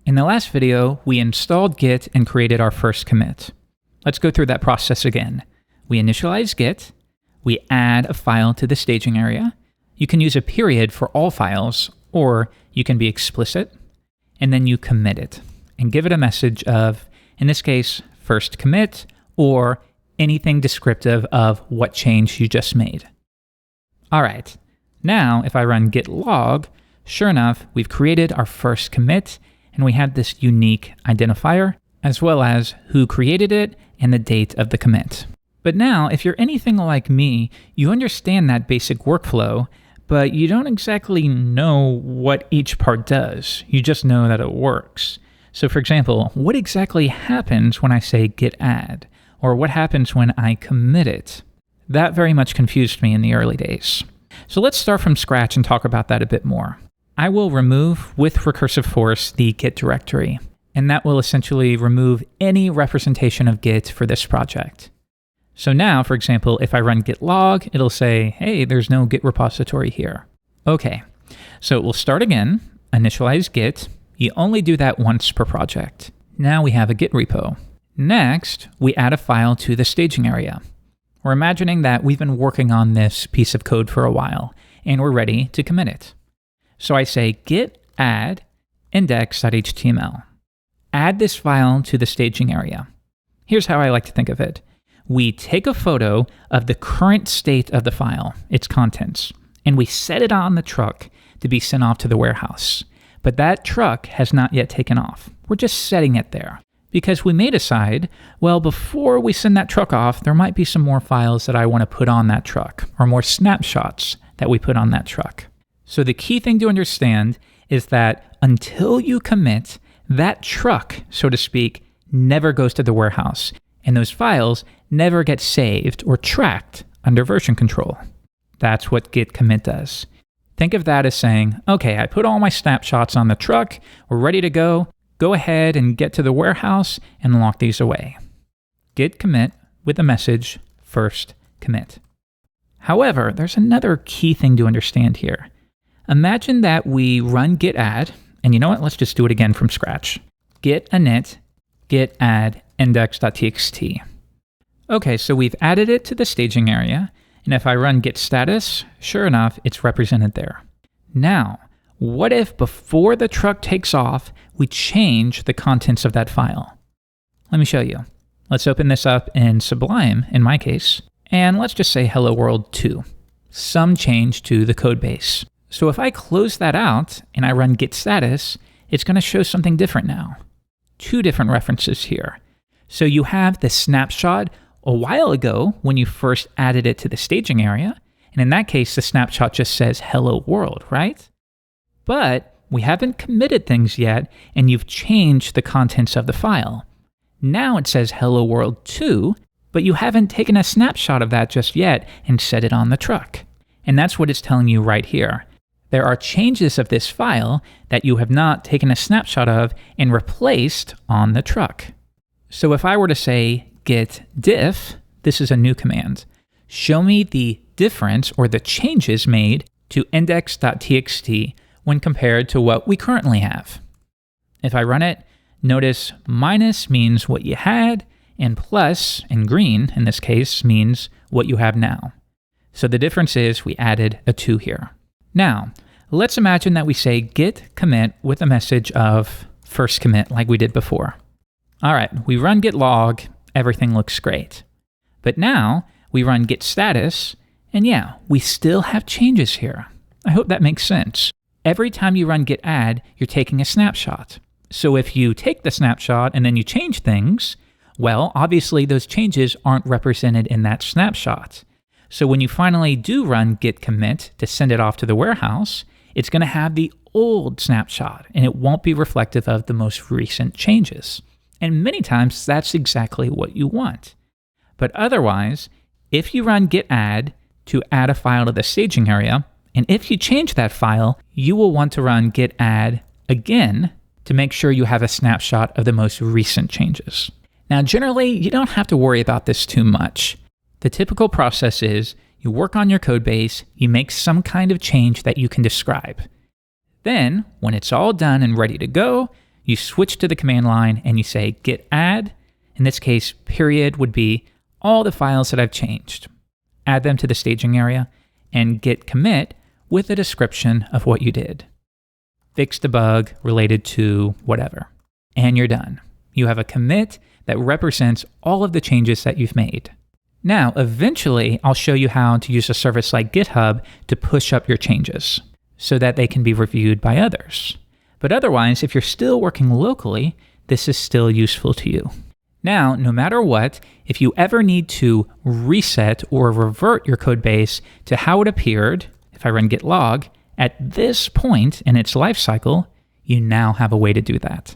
In the last video, we installed Git and created our first commit. Let's go through that process again. We initialize Git, we add a file to the staging area. You can use a period for all files, or you can be explicit, and then you commit it and give it a message of, in this case, first commit, or anything descriptive of what change you just made. All right, now if I run git log, sure enough, we've created our first commit, and we have this unique identifier, as well as who created it and the date of the commit. But now, if you're anything like me, you understand that basic workflow, but you don't exactly know what each part does. You just know that it works. So for example, what exactly happens when I say git add? Or what happens when I commit it? That very much confused me in the early days. So let's start from scratch and talk about that a bit more. I will remove with recursive force the Git directory, and that will essentially remove any representation of Git for this project. So now, for example, if I run git log, it'll say, hey, there's no Git repository here. Okay, so we'll start again, initialize Git. You only do that once per project. Now we have a Git repo. Next, we add a file to the staging area. We're imagining that we've been working on this piece of code for a while, and we're ready to commit it. So I say git add index.html. Add this file to the staging area. Here's how I like to think of it. We take a photo of the current state of the file, its contents, and we set it on the truck to be sent off to the warehouse. But that truck has not yet taken off. We're just setting it there because we may decide, well, before we send that truck off, there might be some more files that I want to put on that truck, or more snapshots that we put on that truck. So the key thing to understand is that until you commit, that truck, so to speak, never goes to the warehouse, and those files never get saved or tracked under version control. That's what git commit does. Think of that as saying, okay, I put all my snapshots on the truck, we're ready to go. Go ahead and get to the warehouse and lock these away. Git commit with a message, first commit. However, there's another key thing to understand here. Imagine that we run git add, and you know what? Let's just do it again from scratch. Git init, git add index.txt. Okay, so we've added it to the staging area, and if I run git status, sure enough, it's represented there. Now, what if before the truck takes off, we change the contents of that file? Let me show you. Let's open this up in Sublime, in my case, and let's just say hello world 2. Some change to the code base. So if I close that out and I run git status, it's going to show something different now. 2 different references here. So you have the snapshot a while ago when you first added it to the staging area, and in that case, the snapshot just says hello world, right? But we haven't committed things yet, and you've changed the contents of the file. Now it says hello world 2, but you haven't taken a snapshot of that just yet and set it on the truck. And that's what it's telling you right here. There are changes of this file that you have not taken a snapshot of and replaced on the truck. So if I were to say git diff, this is a new command, show me the difference or the changes made to index.txt when compared to what we currently have. If I run it, notice minus means what you had, and plus, in green in this case, means what you have now. So the difference is we added a 2 here. Now, let's imagine that we say git commit with a message of first commit like we did before. All right, we run git log, everything looks great. But now we run git status, and yeah, we still have changes here. I hope that makes sense. Every time you run git add, you're taking a snapshot. So if you take the snapshot and then you change things, well, obviously those changes aren't represented in that snapshot. So when you finally do run git commit to send it off to the warehouse, it's going to have the old snapshot, and it won't be reflective of the most recent changes. And many times, that's exactly what you want. But otherwise, if you run git add to add a file to the staging area, and if you change that file, you will want to run git add again to make sure you have a snapshot of the most recent changes. Now, generally, you don't have to worry about this too much. The typical process is you work on your code base, you make some kind of change that you can describe. Then, when it's all done and ready to go, You switch to the command line and you say git add. In this case, period would be all the files that I've changed. Add them to the staging area, and git commit with a description of what you did. Fix the bug related to whatever. And you're done. You have a commit that represents all of the changes that you've made. Now, eventually, I'll show you how to use a service like GitHub to push up your changes so that they can be reviewed by others. But otherwise, if you're still working locally, this is still useful to you. Now, no matter what, if you ever need to reset or revert your code base to how it appeared, if I run git log, at this point in its life cycle, you now have a way to do that.